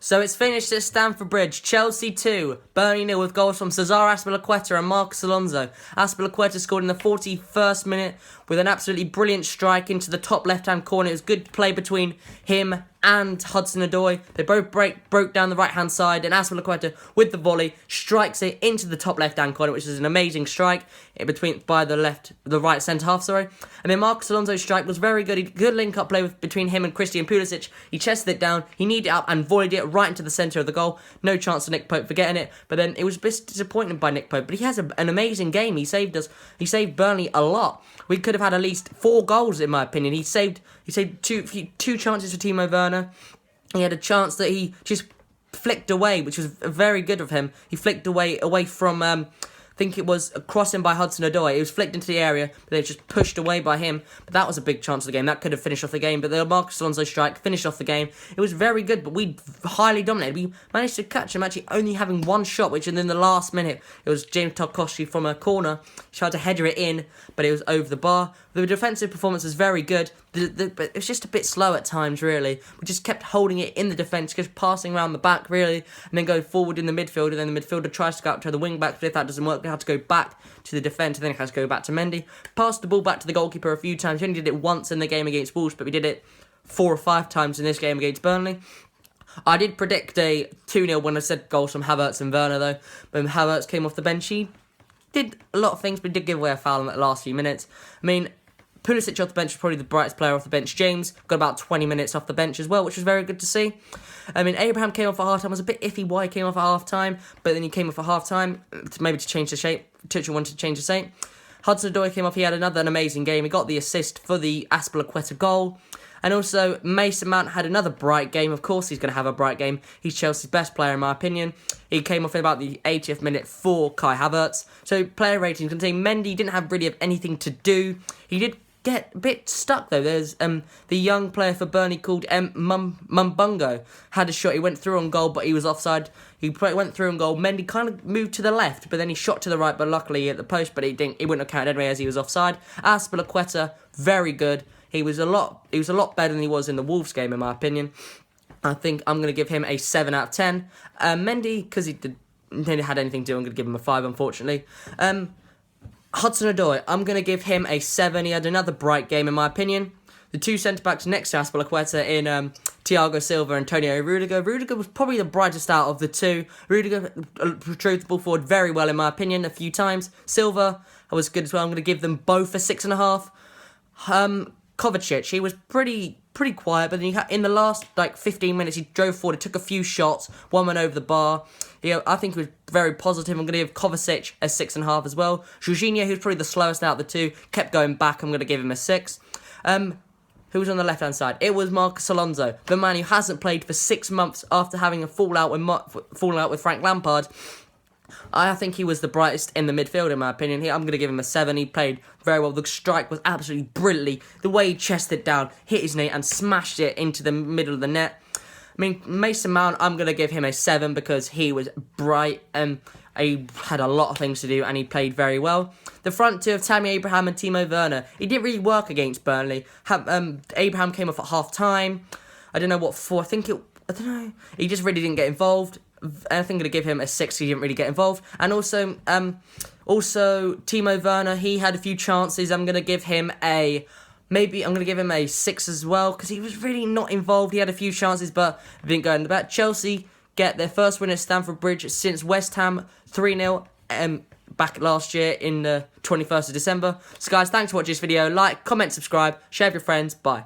So it's finished at Stamford Bridge. Chelsea 2, Burnley 0 with goals from Cesar Azpilicueta and Marcos Alonso. Azpilicueta scored in the 41st minute with an absolutely brilliant strike into the top left-hand corner. It was good play between him and Hudson-Odoi. They both broke down the right-hand side, and Azpilicueta, with the volley, strikes it into the top left-hand corner, which is an amazing strike by the right centre-half, And then Marcos Alonso's strike was very good. Good link-up play between him and Christian Pulisic. He chested it down, he kneed it up, and volleyed it right into the centre of the goal. No chance of Nick Pope for getting it, but then it was a bit disappointing by Nick Pope, but he has an amazing game. He saved Burnley a lot. We could have had at least 4 goals, in my opinion. He saved two chances for Timo Werner. He had a chance that he just flicked away, which was very good of him. He flicked away from, I think it was a crossing by Hudson-Odoi. It was flicked into the area, but they just pushed away by him. But that was a big chance of the game. That could have finished off the game. But the Marcos Alonso strike finished off the game. It was very good, but we highly dominated. We managed to catch him actually only having one shot, which in the last minute, it was James Tarkowski from a corner. He tried to header it in, but it was over the bar. The defensive performance was very good. But it was just a bit slow at times, really. We just kept holding it in the defence, just passing around the back, really, and then go forward in the midfield, and then the midfielder tries to go out to the wing-back, but if that doesn't work, they have to go back to the defence, and then it has to go back to Mendy. Passed the ball back to the goalkeeper a few times. He only did it once in the game against Wolves, but we did it 4 or 5 times in this game against Burnley. I did predict a 2-0 when I said goals from Havertz and Werner, though. When Havertz came off the bench, he did a lot of things, but he did give away a foul in the last few minutes. I mean, Pulisic off the bench was probably the brightest player off the bench. James got about 20 minutes off the bench as well, which was very good to see. I mean, Abraham came off at half-time. It was a bit iffy why he came off at half-time, but then he came off at half-time, maybe to change the shape. Tuchel wanted to change the shape. Hudson-Odoi came off. He had an amazing game. He got the assist for the Azpilicueta goal. And also, Mason Mount had another bright game. Of course, he's going to have a bright game. He's Chelsea's best player, in my opinion. He came off in about the 80th minute for Kai Havertz. So, player ratings can say Mendy didn't have really anything to do. He did get a bit stuck, though. There's the young player for Burnley called Mumbungo had a shot. He went through on goal, but he was offside. He went through on goal. Mendy kind of moved to the left, but then he shot to the right, but luckily he hit the post, but he wouldn't have counted anyway as he was offside. Azpilicueta, very good. He was a lot better than he was in the Wolves game, in my opinion. I think I'm going to give him a 7 out of 10. Mendy, because he didn't had anything to do, I'm going to give him a 5, unfortunately. Hudson-Odoi, I'm going to give him a 7. He had another bright game, in my opinion. The 2 centre-backs next to Azpilicueta in Thiago Silva and Antonio Rudiger. Rudiger was probably the brightest out of the 2. Rudiger drove the ball forward very well, in my opinion, a few times. Silva was good as well. I'm going to give them both a 6.5. Kovacic, he was pretty quiet, but then in the last 15 minutes he drove forward, he took a few shots, one went over the bar. I think he was very positive. I'm going to give Kovacic a 6.5 as well. Jorginho, who's probably the slowest out of the 2, kept going back. I'm going to give him a 6. Who was on the left-hand side? It was Marcos Alonso, the man who hasn't played for 6 months after having a fallout with Frank Lampard. I think he was the brightest in the midfield, in my opinion. I'm going to give him a 7. He played very well. The strike was absolutely brilliantly. The way he chested it down, hit his knee, and smashed it into the middle of the net. I mean, Mason Mount, I'm going to give him a 7 because he was bright and he had a lot of things to do and he played very well. The front 2 of Tammy Abraham and Timo Werner, it didn't really work against Burnley. Abraham came off at half-time. I don't know what for. I don't know. He just really didn't get involved. I think I'm going to give him a 6. He didn't really get involved. And also Timo Werner, he had a few chances. I'm going to give him a 6 as well, because he was really not involved. He had a few chances, but didn't go in the back. Chelsea get their first win at Stamford Bridge since West Ham 3-0 back last year in the 21st of December. So guys, thanks for watching this video. Like, comment, subscribe, share with your friends. Bye.